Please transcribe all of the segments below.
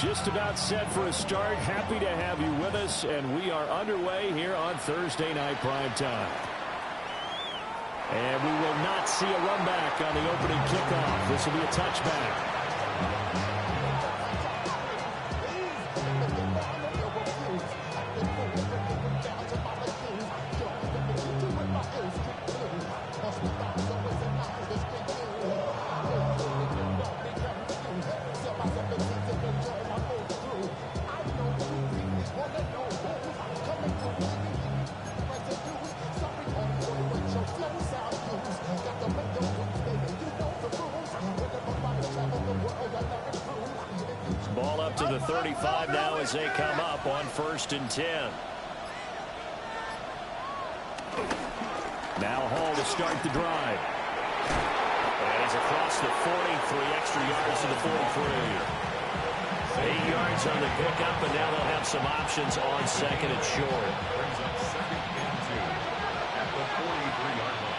Just about set for a start. Happy to have you with us, and we are underway here on Thursday Night Prime Time. And we will not see a run back on the opening kickoff. This will be a touchback. Ball up to the 35 now as they come up on 1st and 10. Now Hall to start the drive. And he's across the 40, 3 extra yards to the 43. 8 yards on the pickup, and now they'll have some options on 2nd and short. Brings up 2nd and 2 at the 43-yard line.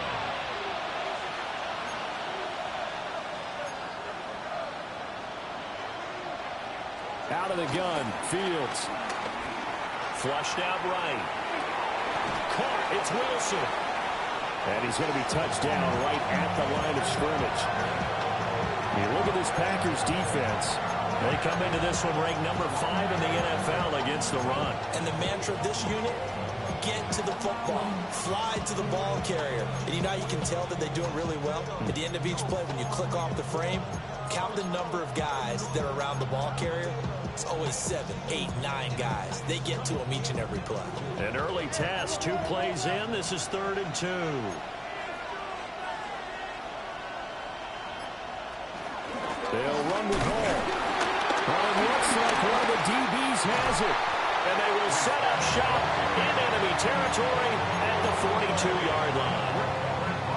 Out of the gun, Fields. Flushed out right. Caught, it's Wilson. And he's going to be touched down right at the line of scrimmage. You look at this Packers defense. They come into this one ranked number 5 in the NFL against the run. And the mantra of this unit, get to the football. Fly to the ball carrier. And you know you can tell that they do it really well? At the end of each play, when you click off the frame, count the number of guys that are around the ball carrier. It's always 7, 8, 9 guys. They get to them each and every play. An early test, 2 plays in. This is 3rd and 2. They'll run with Hall. Well, it looks like one of the DBs has it. And they will set up shop in enemy territory at the 42-yard line.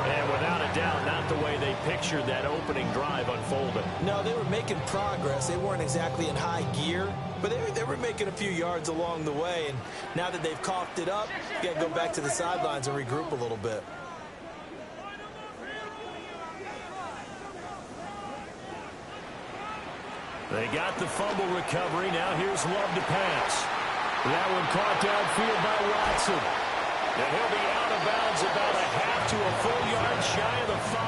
And without a doubt, not the way they pictured that opening drive unfolding. No, they were making progress. They weren't exactly in high gear, but they were making a few yards along the way. And now that they've coughed it up, you got to go back to the sidelines and regroup a little bit. They got the fumble recovery. Now here's Love to pass. That one caught downfield by Watson. And he'll be out of bounds about a half to a full yard shy of the 5.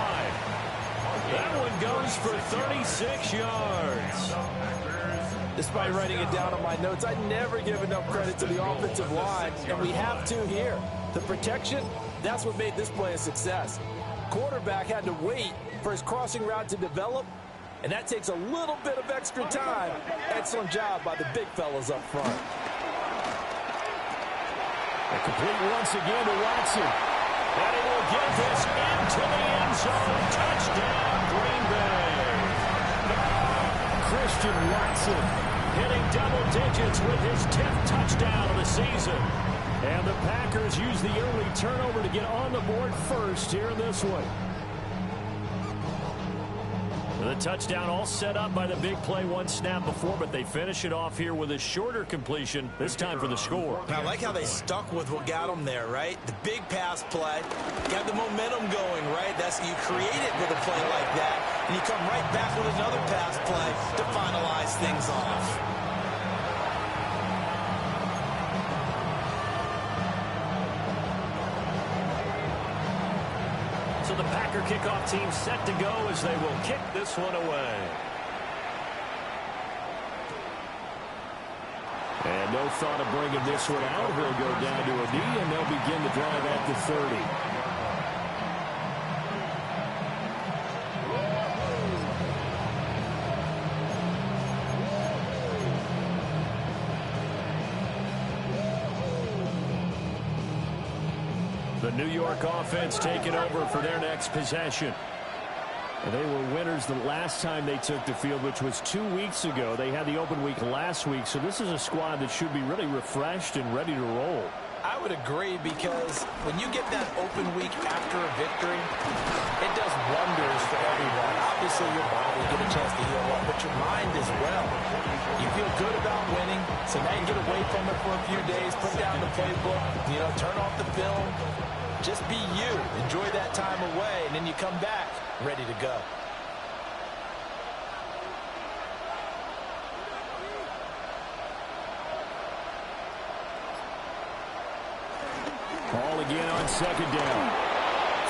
That one goes for 36 yards. Despite writing it down on my notes, I never give enough credit to the offensive line, and we have to here. The protection, that's what made this play a success. Quarterback had to wait for his crossing route to develop, and that takes a little bit of extra time. Excellent job by the big fellas up front. A complete once again to Watson. And he will get this into the end zone. Touchdown, Green Bay. Christian Watson hitting double digits with his 10th touchdown of the season. And the Packers use the early turnover to get on the board first here in this one. The touchdown all set up by the big play one snap before, but they finish it off here with a shorter completion, this time for the score. I like how they stuck with what got them there, right? The big pass play, got the momentum going, right? You create it with a play like that, and you come right back with another pass play to finalize things off. So the Packer kickoff team set to go as they will kick this one away. And no thought of bringing this one out. He'll go down to a knee, and they'll begin the drive at the 30. The New York offense taking over for their next possession. And they were winners the last time they took the field, which was 2 weeks ago. They had the open week last week, so this is a squad that should be really refreshed and ready to roll. I would agree, because when you get that open week after a victory, it does wonders for everyone. Obviously, your body get a chance to heal up, but your mind as well. You feel good about winning, so now you get away from it for a few days, put down the playbook, turn off the film. Just be you. Enjoy that time away, and then you come back ready to go. again on second down.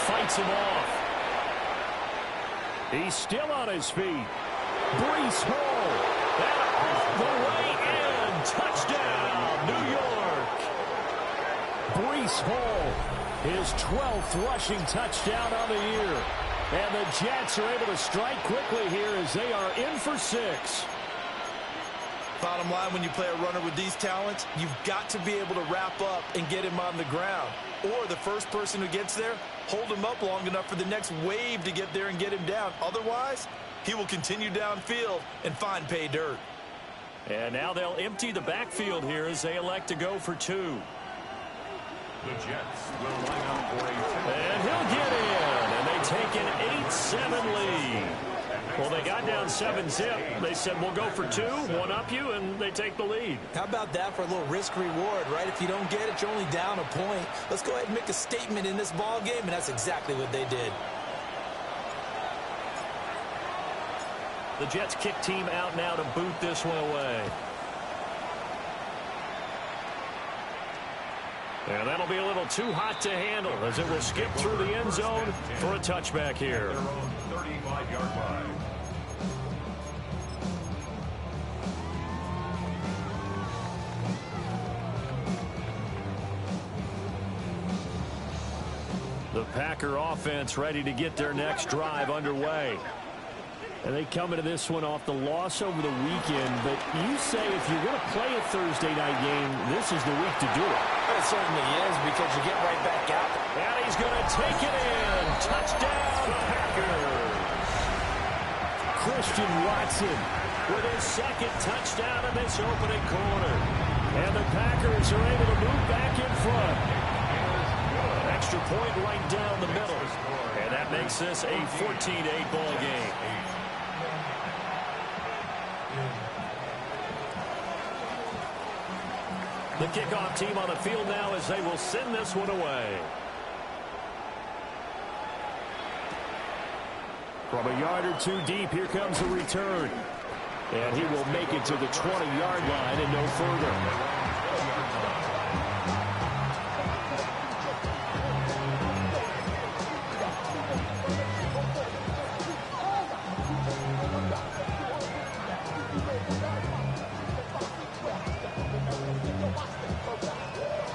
Fights him off. He's still on his feet. Breece Hall. And all the way in. Touchdown, New York. Breece Hall, his 12th rushing touchdown on the year. And the Jets are able to strike quickly here as they are in for 6. Bottom line, when you play a runner with these talents, you've got to be able to wrap up and get him on the ground. Or the first person who gets there, hold him up long enough for the next wave to get there and get him down. Otherwise, he will continue downfield and find pay dirt. And now they'll empty the backfield here as they elect to go for 2. The Jets will line up for a 10. And he'll get in. And they take an 8-7 lead. Well, they got down 7-zip. They said, we'll go for 2, one up you, and they take the lead. How about that for a little risk-reward, right? If you don't get it, you're only down a point. Let's go ahead and make a statement in this ball game, and that's exactly what they did. The Jets kick team out now to boot this one away. And that'll be a little too hot to handle as it will skip through the end zone for a touchback here. Their own 35-yard line. The Packer offense ready to get their next drive underway. And they come into this one off the loss over the weekend. But you say if you're going to play a Thursday night game, this is the week to do it. It certainly is, because you get right back out. And he's going to take it in. Touchdown, Packers. Christian Watson with his second touchdown in this opening quarter. And the Packers are able to move back in front. An extra point right down the middle. And that makes this a 14-8 ball game. The kickoff team on the field now as they will send this one away. From a yard or 2 deep, here comes the return. And he will make it to the 20-yard line and no further.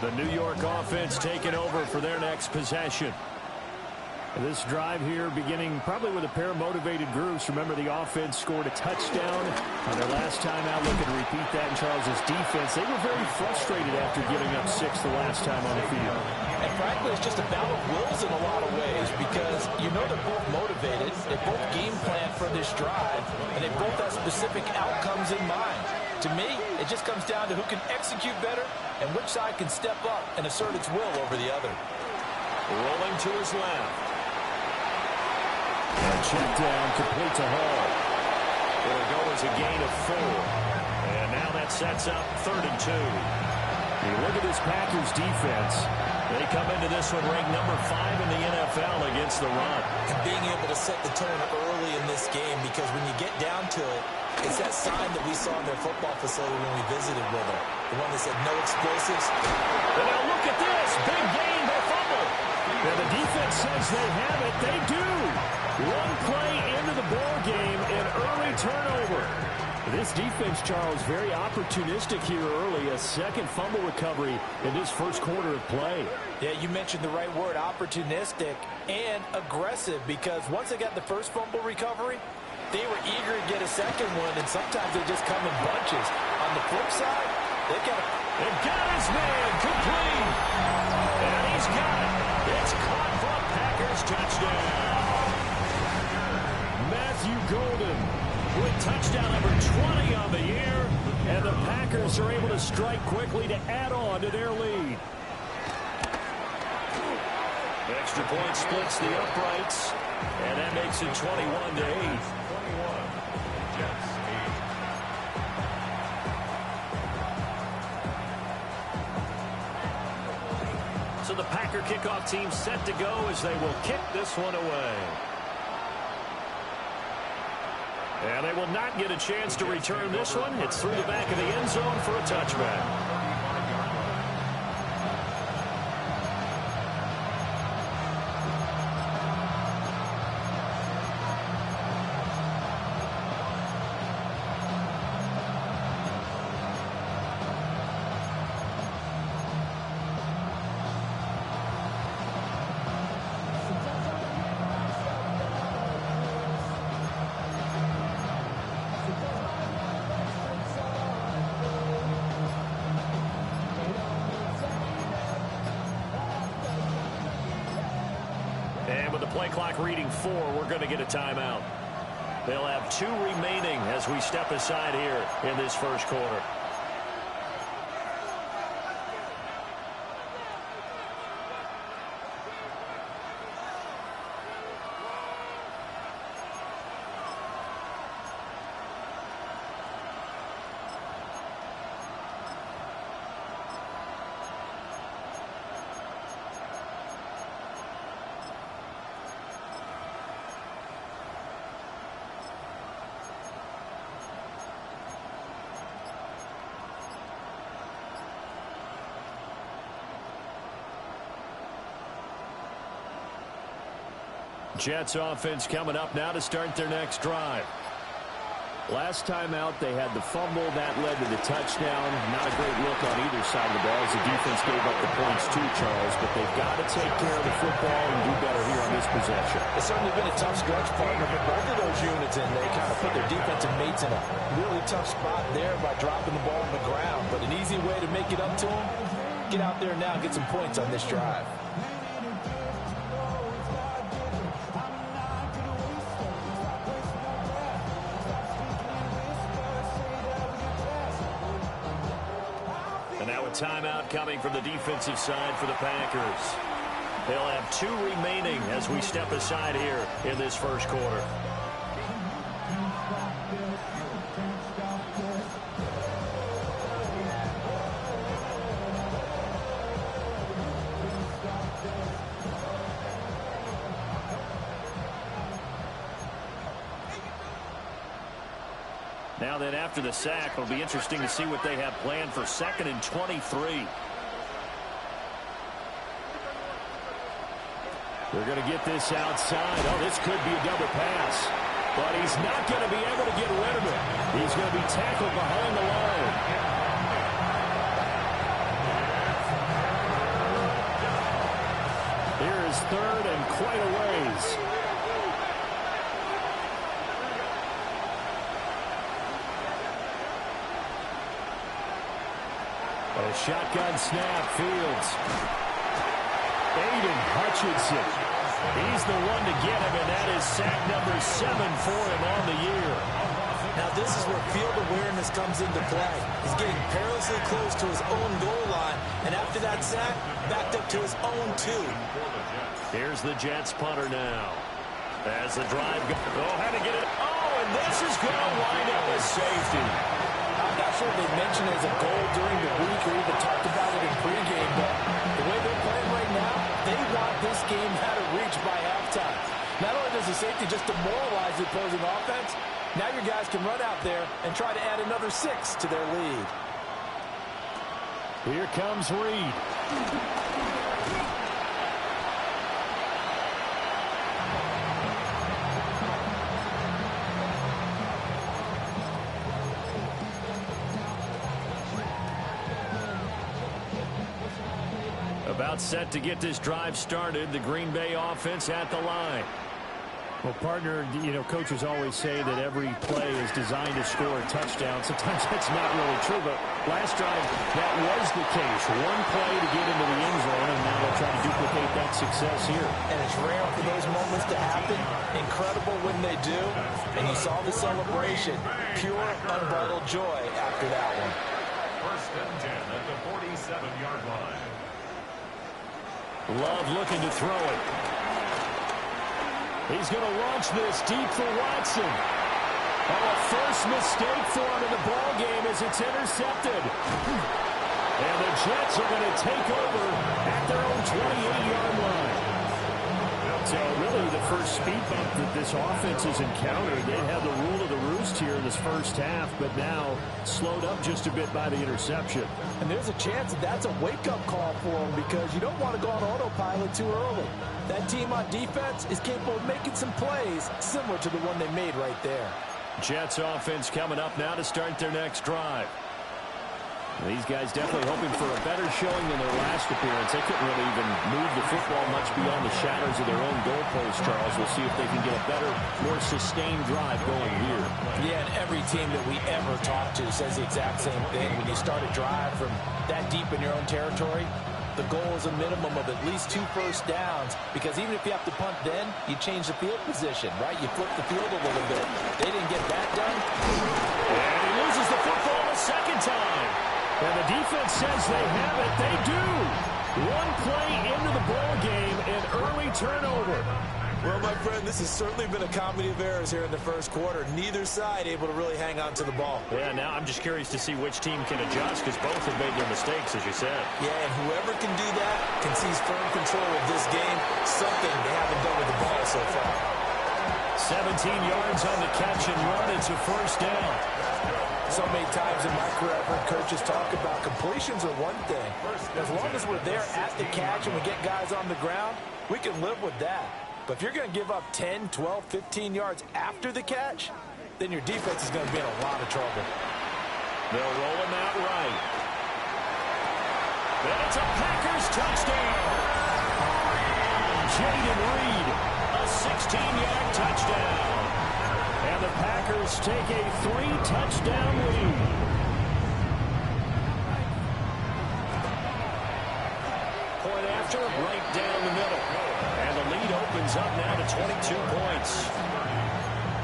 The New York offense taking over for their next possession. And this drive here beginning probably with a pair of motivated groups. Remember, the offense scored a touchdown on their last time out. Looking to repeat that in Charles's defense. They were very frustrated after giving up 6 the last time on the field. And frankly, it's just a battle of wills in a lot of ways, because you know they're both motivated. They both game plan for this drive, and they both have specific outcomes in mind. To me, it just comes down to who can execute better and which side can step up and assert its will over the other. Rolling to his left. And check down, complete to Hall. It'll go as a gain of 4. And now that sets up 3rd and 2. You look at this Packers defense. They come into this one ranked number 5 in the NFL against the run. And being able to set the tone early in this game, because when you get down to it, it's that sign that we saw in their football facility when we visited with them. The one that said no explosives. And now look at this. Big gain, they fumble. And the defense says they have it. They do. One play into the ball game, an early turnover. This defense, Charles, very opportunistic here early. A second fumble recovery in this first quarter of play. Yeah, you mentioned the right word, opportunistic and aggressive, because once they got the first fumble recovery, they were eager to get a second one, and sometimes they just come in bunches. On the flip side, they've got his man complete. And he's got it. It's caught for a Packers touchdown. Matthew Golden with touchdown number 20 on the year, and the Packers are able to strike quickly to add on to their lead. Extra point splits the uprights, and that makes it 21-8. So the Packer kickoff team set to go as they will kick this one away. And they will not get a chance to return this one. It's through the back of the end zone for a touchback. clock reading 4. We're going to get a timeout. They'll have 2 remaining as we step aside here in this first quarter. Jets offense coming up now to start their next drive. Last time out, they had the fumble. That led to the touchdown. Not a great look on either side of the ball as the defense gave up the points too, Charles. But they've got to take care of the football and do better here on this possession. It's certainly been a tough stretch, partner, but both of those units in, they kind of put their defensive mates in a really tough spot there by dropping the ball on the ground. But an easy way to make it up to them, get out there now and get some points on this drive. And now a timeout coming from the defensive side for the Packers. They'll have 2 remaining as we step aside here in this first quarter. Now then, after the sack, it'll be interesting to see what they have planned for 2nd and 23. They're going to get this outside. Oh, this could be a double pass. But he's not going to be able to get rid of it. He's going to be tackled behind the line. Here is 3rd and quite a ways. A shotgun snap, Fields. Aiden Hutchinson. He's the one to get him, and that is sack number 7 for him on the year. Now this is where field awareness comes into play. He's getting perilously close to his own goal line, and after that sack, backed up to his own 2. Here's the Jets punter now. As the drive goes. Oh, had to get it. Oh, and this is going to wind up as safety. I'm not sure if they mentioned it as a goal during the week or even talked about it in pregame, but the way they're playing right now, they want this game out of reach by halftime. Not only does the safety just demoralize the opposing offense, now your guys can run out there and try to add another 6 to their lead. Here comes Reed. About set to get this drive started. The Green Bay offense at the line. Well, partner, you know, coaches always say that every play is designed to score a touchdown. Sometimes that's not really true, but last drive, that was the case. One play to get into the end zone, and now they'll try to duplicate that success here. And it's rare for those moments to happen. Incredible when they do. And you saw the celebration. Pure, unbridled joy after that one. 1st and 10 at the 47-yard line. Love looking to throw it. He's going to launch this deep for Watson. Oh, a first mistake for him in the ball game as it's intercepted. And the Jets are going to take over at their own 28-yard line. So really the first speed bump that this offense has encountered. They had the rule of the roost here in this first half, but now slowed up just a bit by the interception. And there's a chance that that's a wake-up call for them because you don't want to go on autopilot too early. That team on defense is capable of making some plays similar to the one they made right there. Jets offense coming up now to start their next drive. These guys definitely hoping for a better showing than their last appearance. They couldn't really even move the football much beyond the shadows of their own goalpost, Charles. We'll see if they can get a better, more sustained drive going here. Yeah, and every team that we ever talk to says the exact same thing. When you start a drive from that deep in your own territory, the goal is a minimum of at least 2 first downs, because even if you have to punt then, you change the field position, right? You flip the field a little bit. They didn't get that done. And he loses the football a second time. And the defense says they have it. They do. One play into the ball game, an early turnover. Well, my friend, this has certainly been a comedy of errors here in the first quarter. Neither side able to really hang on to the ball. Yeah, now I'm just curious to see which team can adjust, because both have made their mistakes, as you said. Yeah, and whoever can do that can seize firm control of this game, something they haven't done with the ball so far. 17 yards on the catch and run. It's a first down. So many times in my career, I've heard coaches talk about completions are one thing. As long as we're there at the catch and we get guys on the ground, we can live with that. But if you're going to give up 10, 12, 15 yards after the catch, then your defense is going to be in a lot of trouble. They'll roll him out right. And it's a Packers touchdown. Jaden Reed, a 16-yard touchdown. And the Packers take a 3-touchdown lead. Point after, right down the middle. And the lead opens up now to 22 points.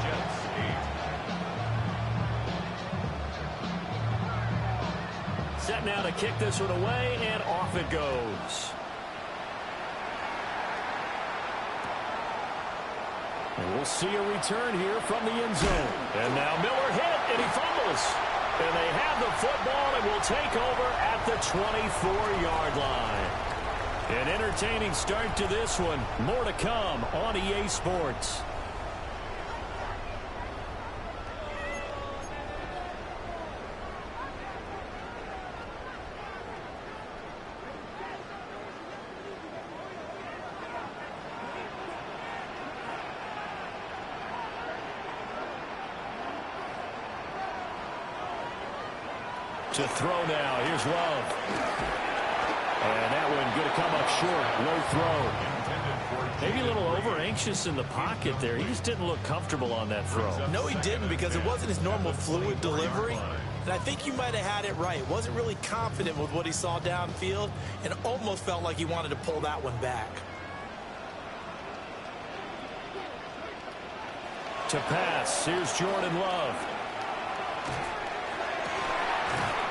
Jets 8. Set now to kick this one away, and off it goes. And we'll see a return here from the end zone. And now Miller hit, and he fumbles. And they have the football and will take over at the 24-yard line. An entertaining start to this one. More to come on EA Sports. To throw now. Here's Love. And that one going to come up short. Low throw. Maybe a little over-anxious in the pocket there. He just didn't look comfortable on that throw. No, he didn't, because it wasn't his normal fluid delivery. And I think you might have had it right. Wasn't really confident with what he saw downfield and almost felt like he wanted to pull that one back. To pass. Here's Jordan Love.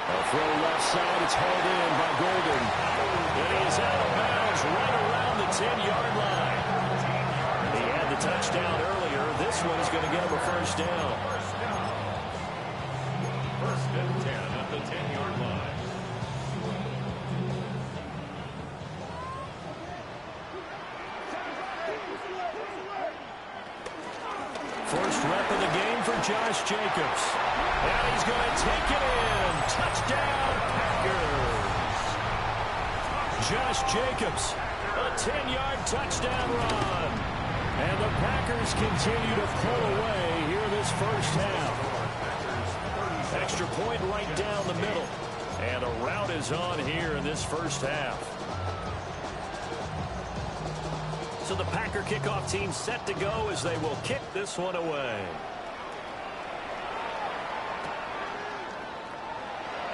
A throw left side. It's hauled in by Golden. And he's out of bounds right around the 10-yard line. He had the touchdown earlier. This one is going to get him a first down. First and 10 at the 10-yard line. First rep of the game for Josh Jacobs. And he's going to take it in. Touchdown, Packers. Josh Jacobs, a 10-yard touchdown run. And the Packers continue to pull away here this first half. Extra point right down the middle. And a rout is on here in this first half. So the Packer kickoff team set to go as they will kick this one away.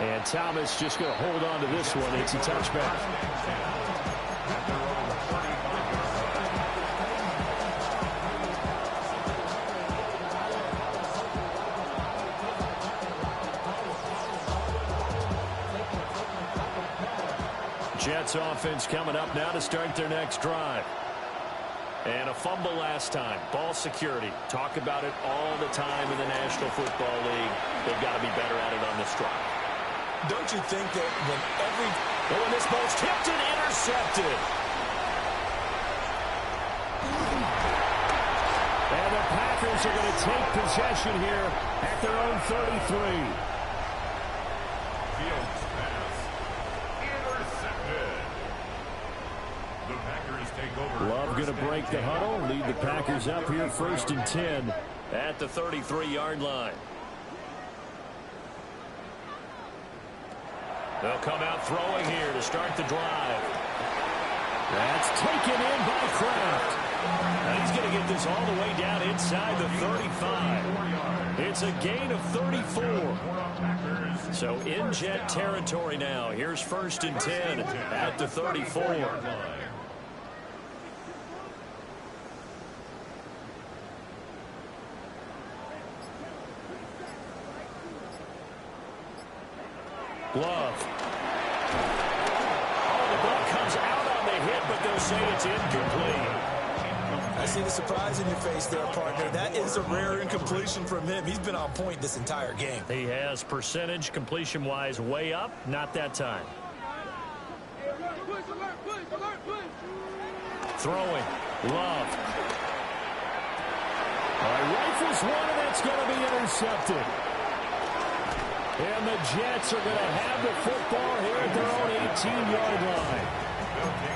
And Thomas just going to hold on to this one. It's a touchback. Jets offense coming up now to start their next drive. And a fumble last time. Ball security. Talk about it all the time in the National Football League. They've got to be better at it on this drive. Don't you think that when this ball's tipped and intercepted. And the Packers are going to take possession here at their own 33. Fields pass. Intercepted. The Packers take over. Love going to break the huddle, lead the Packers up here first and 10 at the 33-yard line. They'll come out throwing here to start the drive. That's taken in by Kraft. Now he's going to get this all the way down inside the 35. It's a gain of 34. So in Jet territory now. Here's 1st and 10 at the 34. Glove. Oh, the ball comes out on the hit, but they'll say it's incomplete. I see the surprise in your face there, partner. That is a rare incompletion from him. He's been on point this entire game. He has percentage completion-wise way up. Not that time. Throwing. Love. Rifles one, and it's going to be intercepted. And the Jets are going to have the football here at their own 18-yard line.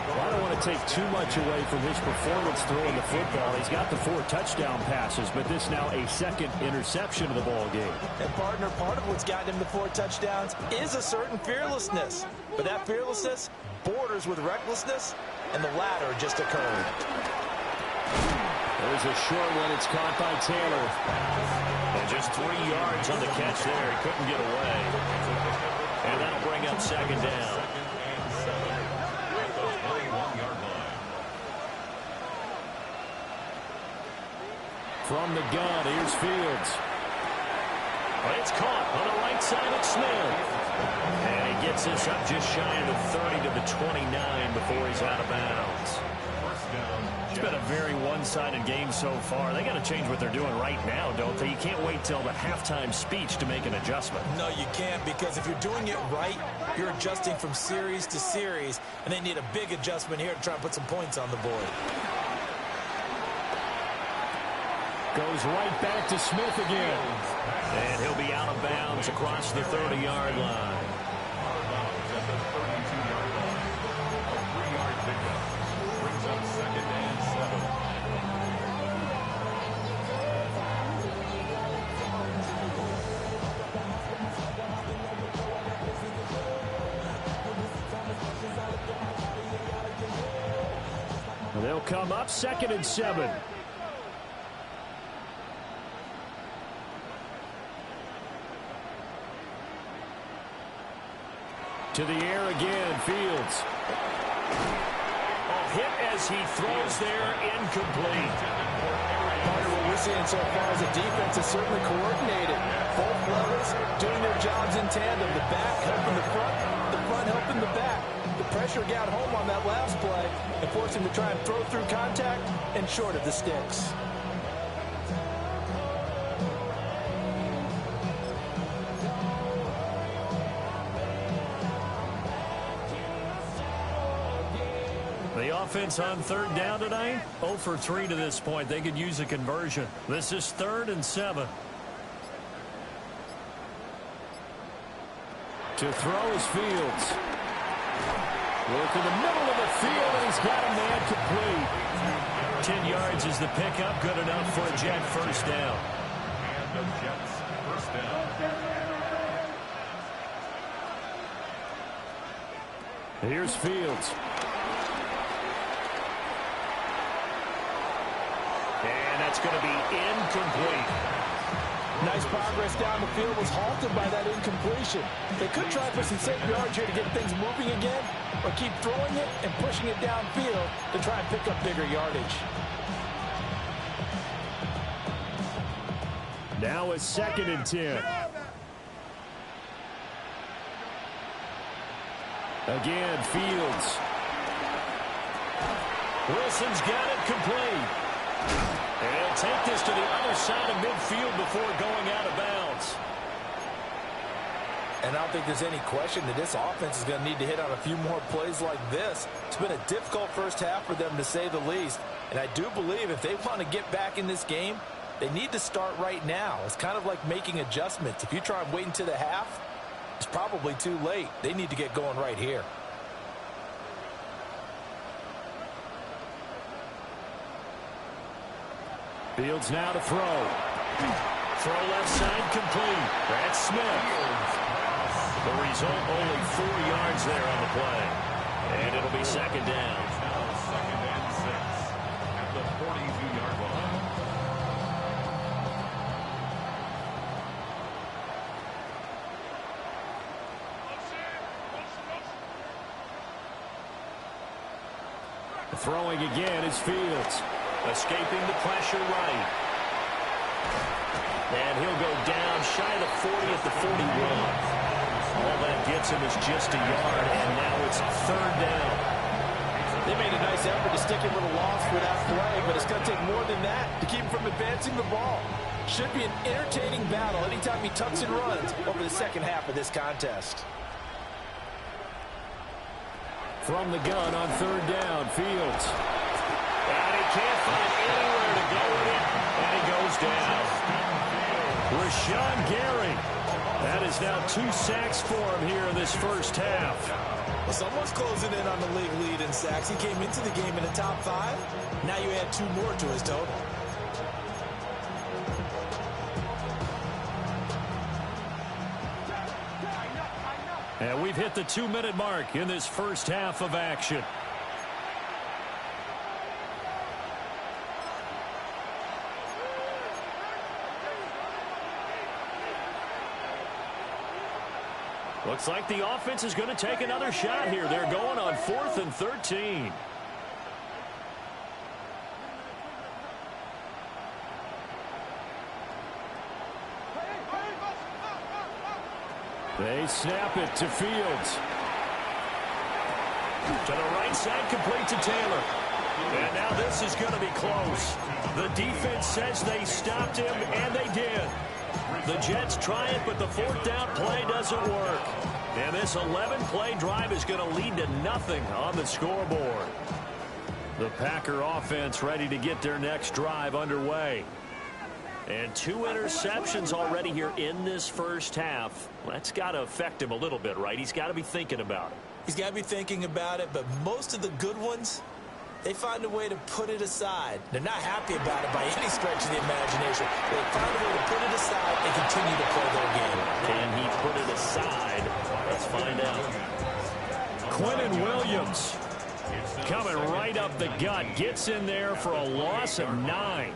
Well, I don't want to take too much away from his performance throwing the football. He's got the 4 touchdown passes, but this now a 2nd interception of the ball game. And, partner, part of what's gotten him the 4 touchdowns is a certain fearlessness. But that fearlessness borders with recklessness, and the latter just occurred. There's a short one. It's caught by Taylor. And just 3 yards on the catch there. He couldn't get away. And that'll bring up 2nd down. From the gun, here's Fields. It's caught on the right side of Smith. And he gets this up just shy of the 30 to the 29 before he's out of bounds. It's been a very one-sided game so far. They got to change what they're doing right now, don't they? You can't wait till the halftime speech to make an adjustment. No, you can't, because if you're doing it right, you're adjusting from series to series, and they need a big adjustment here to try and put some points on the board. Goes right back to Smith again. And he'll be out of bounds across the 30-yard line. They'll come up 2nd and 7. To the air again, Fields. A hit as he throws there, incomplete. Part of what we're seeing so far is the defense is certainly coordinated. Both players doing their jobs in tandem. The back helping the front helping the back. The pressure got home on that last play and forced him to try and throw through contact and short of the sticks. The offense on 3rd down tonight, 0 for 3 to this point. They could use a conversion. This is 3rd and 7. To throw is Fields. Work in the middle of the field, and he's got a man complete. 10 yards is the pickup. Good enough for a Jet 1st down. And the Jets 1st down. Here's Fields. And that's going to be incomplete. Nice progress down the field, was halted by that incompletion. They could try for some safe yards here to get things moving again, or keep throwing it and pushing it downfield to try and pick up bigger yardage. Now it's 2nd and 10. Again, Fields. Wilson's got it complete. And he'll take this to the other side of midfield before going out of bounds. And I don't think there's any question that this offense is going to need to hit on a few more plays like this. It's been a difficult first half for them, to say the least. And I do believe if they want to get back in this game, they need to start right now. It's kind of like making adjustments. If you try and wait until the half, it's probably too late. They need to get going right here. Fields now to throw. Throw left side complete. That's Smith. The result, only 4 yards there on the play. And it'll be 2nd down. Now 2nd and 6 at the Throwing again is Fields. Escaping the pressure right. And he'll go down shy of the 40 at the 41. All that gets him is just a yard, and now it's 3rd down. They made a nice effort to stick him with a loss for that play, but it's going to take more than that to keep him from advancing the ball. Should be an entertaining battle anytime he tucks and runs over the second half of this contest. From the gun on 3rd down, Fields. And he can't find anywhere to go with it, and he goes down. Rashawn Gary. That is now 2 sacks for him here in this first half. Well, someone's closing in on the league lead in sacks. He came into the game in the top 5. Now you add 2 more to his total. And we've hit the 2-minute mark in this first half of action. Looks like the offense is going to take another shot here. They're going on 4th and 13. They snap it to Fields. To the right side, complete to Taylor. And now this is going to be close. The defense says they stopped him, and they did. The Jets try it, but the 4th down play doesn't work. And this 11-play drive is going to lead to nothing on the scoreboard. The Packer offense ready to get their next drive underway. And 2 interceptions already here in this first half. That's got to affect him a little bit, right? He's got to be thinking about it. He's got to be thinking about it, but most of the good ones, they find a way to put it aside. They're not happy about it by any stretch of the imagination. They find a way to put it aside and continue to play their game. Can he put it aside? Let's find out. Quinnen Williams coming right up the gut. Gets in there for a loss of 9.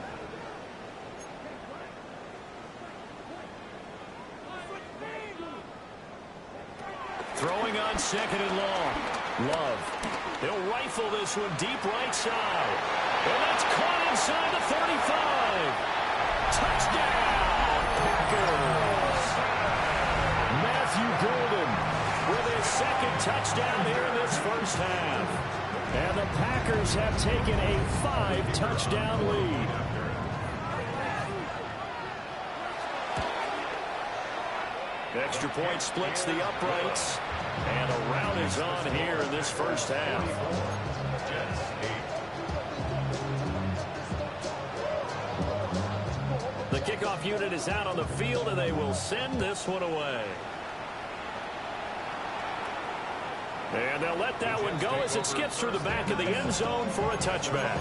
Throwing on 2nd and long. Love. They'll rifle this one deep right side. And that's caught inside the 35. Touchdown, Packers. Matthew Golden With his 2nd touchdown here in this first half. And the Packers have taken a 5-touchdown lead. Extra point splits the uprights. And a rout is on here in this first half. The kickoff unit is out on the field, and they will send this one away. And they'll let that one go as it skips through the back of the end zone for a touchback.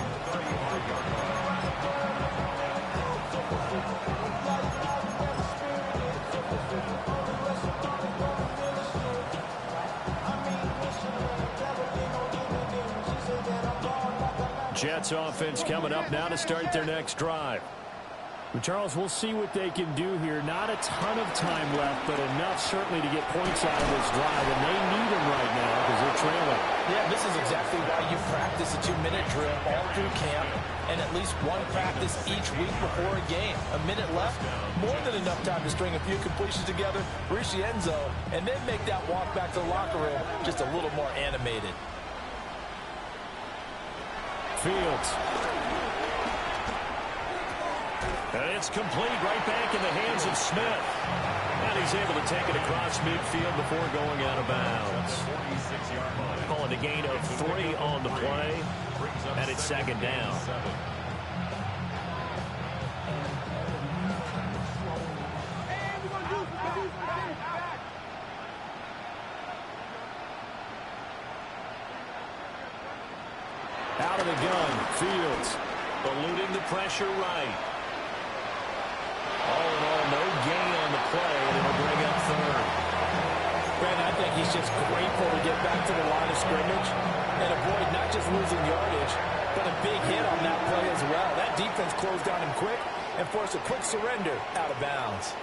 Jets offense coming up now to start their next drive. But Charles, we'll see what they can do here. Not a ton of time left, but enough certainly to get points out of this drive, and they need them right now because they're trailing. Yeah, this is exactly why you practice a 2-minute drill all through camp and at least one practice each week before a game. A minute left, more than enough time to string a few completions together, reach the end zone, and then make that walk back to the locker room just a little more animated. Fields. And it's complete right back in the hands of Smith. And he's able to take it across midfield before going out of bounds. Calling a gain of 3 on the play. And it's 2nd down. Out of the gun, Fields. Eluding the pressure right. All in all, no gain on the play, and it'll bring up 3rd. Brandon, I think he's just grateful to get back to the line of scrimmage and avoid not just losing yardage, but a big hit on that play as well. That defense closed on him quick and forced a quick surrender out of bounds.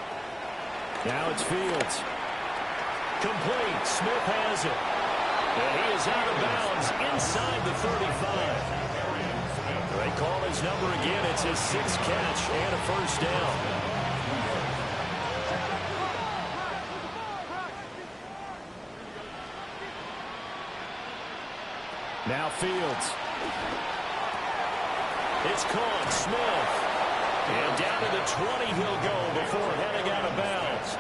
Now it's Fields. Complete. Smith has it. And he is out of bounds inside the 35. They call his number again. It's his 6th catch and a first down. Now Fields. It's caught. Smith. And down to the 20 he'll go before heading out of bounds.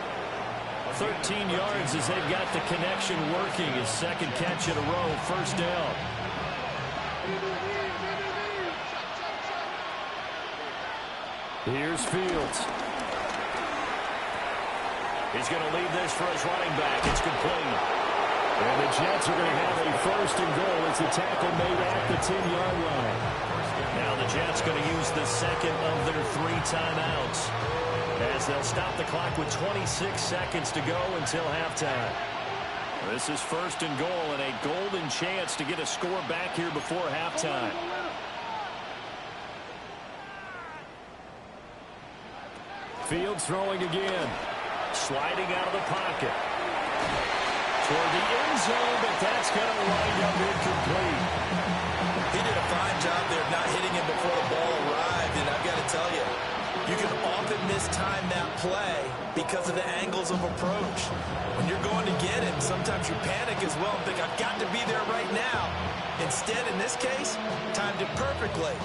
13 yards as they've got the connection working. His 2nd catch in a row. First down. Here's Fields. He's going to leave this for his running back. It's complete. And the Jets are going to have a 1st and goal as the tackle made at the 10-yard line. Now the Jets going to use the 2nd of their 3 timeouts as they'll stop the clock with 26 seconds to go until halftime. This is 1st and goal and a golden chance to get a score back here before halftime. Fields throwing again. Sliding out of the pocket. Toward the end zone, but that's going to wind up incomplete. He did a fine job there of not hitting him before the ball arrived, and I've got to tell you, you can often mistime that play because of the angles of approach. When you're going to get him, sometimes you panic as well and think, I've got to be there right now. Instead, in this case, timed it perfectly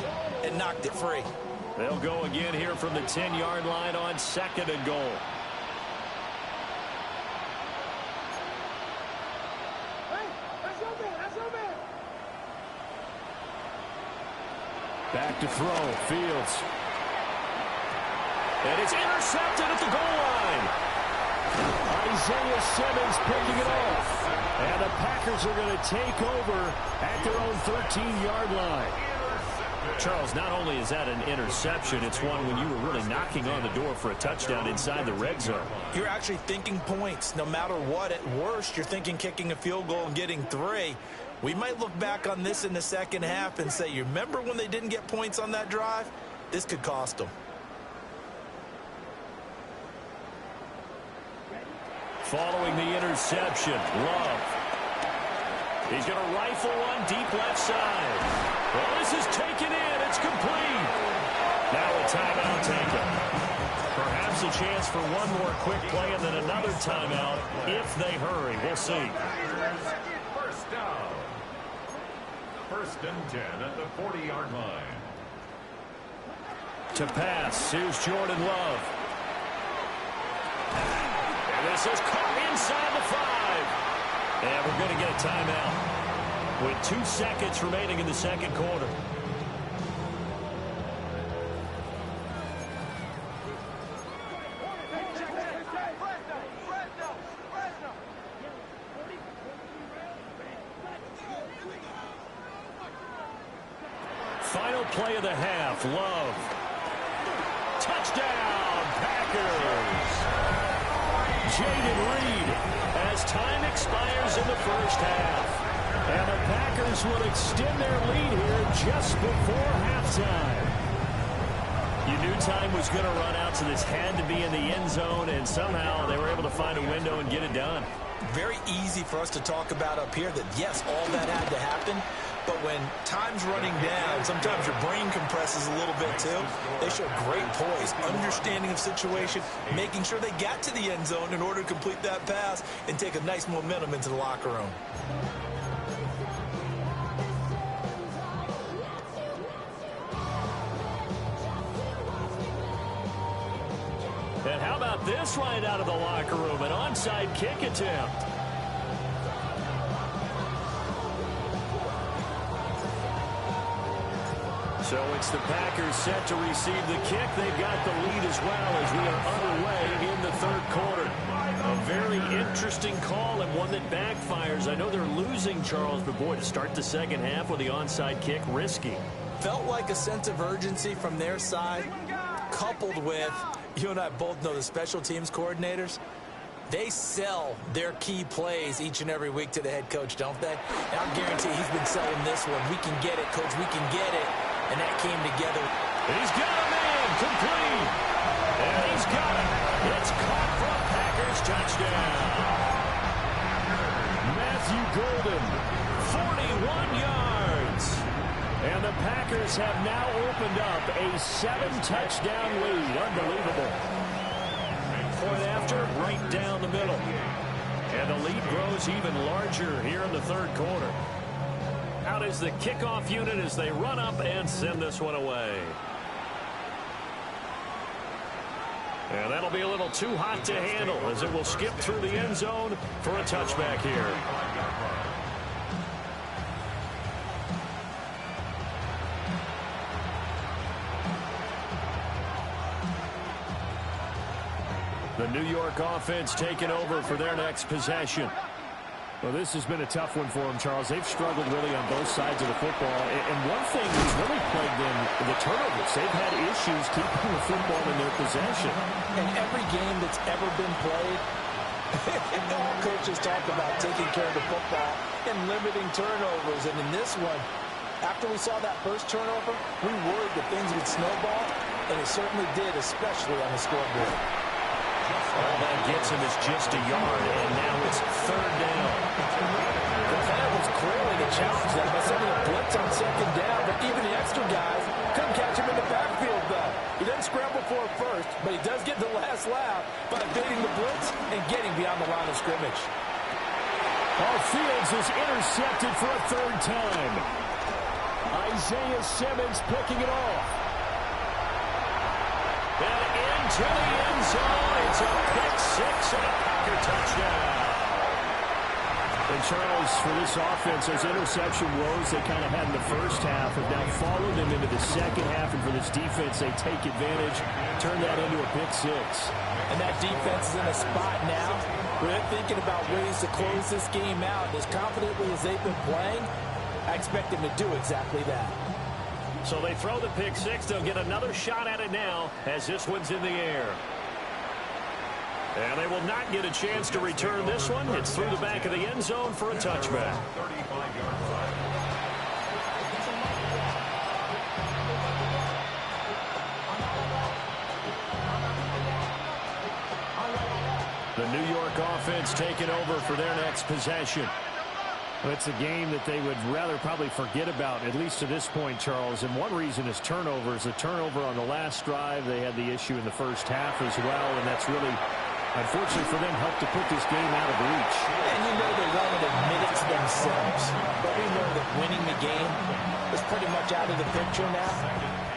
and knocked it free. They'll go again here from the 10-yard line on 2nd and goal. Back to throw. Fields. And it's intercepted at the goal line. Isaiah Simmons picking it off. And the Packers are going to take over at their own 13-yard line. Charles, not only is that an interception, it's one when you were really knocking on the door for a touchdown inside the red zone. You're actually thinking points. No matter what, at worst, you're thinking kicking a field goal and getting 3. We might look back on this in the second half and say, you remember when they didn't get points on that drive? This could cost them. Following the interception, Love. He's going to rifle one deep left side. Well, this is taken in. It's complete. Now a timeout taken. Perhaps a chance for one more quick play and then another timeout if they hurry. We'll see. First down. 1st and 10 at the 40-yard line. To pass, here's Jordan Love. And this is caught inside the 5. And we're going to get a timeout with 2 seconds remaining in the 2nd quarter. Final play of the half. Love. Touchdown, Packers. Jaden Reed as time expires in the 1st half. And the Packers will extend their lead here just before halftime. You knew time was going to run out, so this had to be in the end zone, and somehow they were able to find a window and get it done. Very easy for us to talk about up here that, yes, all that had to happen, but when time's running down, sometimes your brain compresses a little bit too. They show great poise, understanding of situation, making sure they got to the end zone in order to complete that pass and take a nice momentum into the locker room. And how about this right out of the locker room? An onside kick attempt. So it's the Packers set to receive the kick. They've got the lead as well as we are underway in the 3rd quarter. A very interesting call and one that backfires. I know they're losing, Charles, but boy, to start the 2nd half with the onside kick, risky. Felt like a sense of urgency from their side, coupled with, you and I both know the special teams coordinators, they sell their key plays each and every week to the head coach, don't they? And I'll guarantee he's been selling this one. We can get it, coach, we can get it. And that came together. He's got a man, complete. And he's got it. It's caught for a Packers touchdown. Matthew Golden, 41 yards. And the Packers have now opened up a 7-touchdown lead. Unbelievable. Point after, right down the middle. And the lead grows even larger here in the third quarter. Out is the kickoff unit as they run up and send this one away. And that'll be a little too hot to handle as it will skip through the end zone for a touchback here. The New York offense taking over for their next possession. Well, this has been a tough one for them, Charles. They've struggled really on both sides of the football. And one thing that's really plagued them, the turnovers. They've had issues keeping the football in their possession. In every game that's ever been played, all coaches talk about taking care of the football and limiting turnovers. And in this one, after we saw that first turnover, we worried that things would snowball, and it certainly did, especially on the scoreboard. All that gets him is just a yard, and now it's third down. The plan was clearly to challenge them by sending a blitz on second down, but even the extra guys couldn't catch him in the backfield, though. He doesn't scramble for it first, but he does get the last laugh by evading the blitz and getting beyond the line of scrimmage. Fields is intercepted for a third time. Isaiah Simmons picking it off. And into the end zone. It's a pick six and a Packer touchdown. And Charles, for this offense, those interception woes they kind of had in the first half have now followed them into the second half. And for this defense, they take advantage, turn that into a pick six. And that defense is in a spot now where they're thinking about ways to close this game out. As confidently as they've been playing, I expect them to do exactly that. So they throw the pick six. They'll get another shot at it now as this one's in the air. And they will not get a chance to return this one. It's through the back of the end zone for a touchback. The New York offense taking over for their next possession. Well, it's a game that they would rather probably forget about, at least to this point, Charles. And one reason is turnovers. A turnover on the last drive. They had the issue in the first half as well, and that's really, unfortunately for them, helped to put this game out of reach. And you know they won't admit it to themselves, but we know that winning the game is pretty much out of the picture now.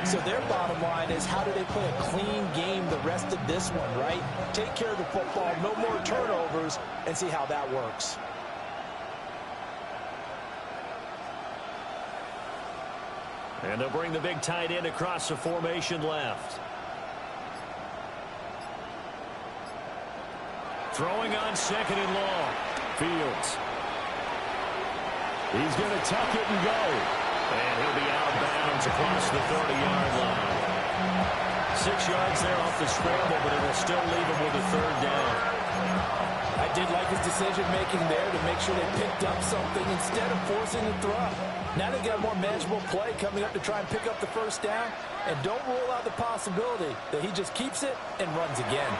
So their bottom line is, how do they play a clean game the rest of this one, right? Take care of the football, no more turnovers, and see how that works. And they'll bring the big tight end across the formation left. Throwing on second and long. Fields. He's going to tuck it and go. And he'll be out of bounds across the 30-yard line. 6 yards there off the scramble, but it will still leave him with a third down. I did like his decision-making there to make sure they picked up something instead of forcing the throw. Now they get a more manageable play coming up to try and pick up the first down. And don't rule out the possibility that he just keeps it and runs again.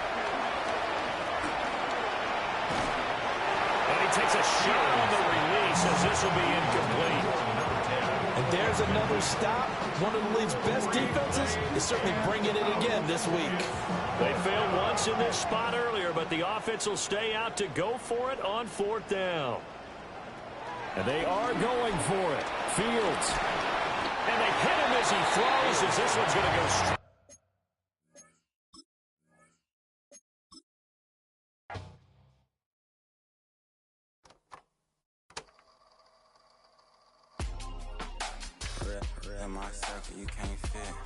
And he takes a shot on the release as this will be incomplete. And there's another stop. One of the league's best defenses is certainly bringing it again this week. They failed once in this spot earlier, but the offense will stay out to go for it on fourth down. And they are going for it. Fields. And they hit him as he throws, as this one's going to go straight. Real my circle, you can't fit.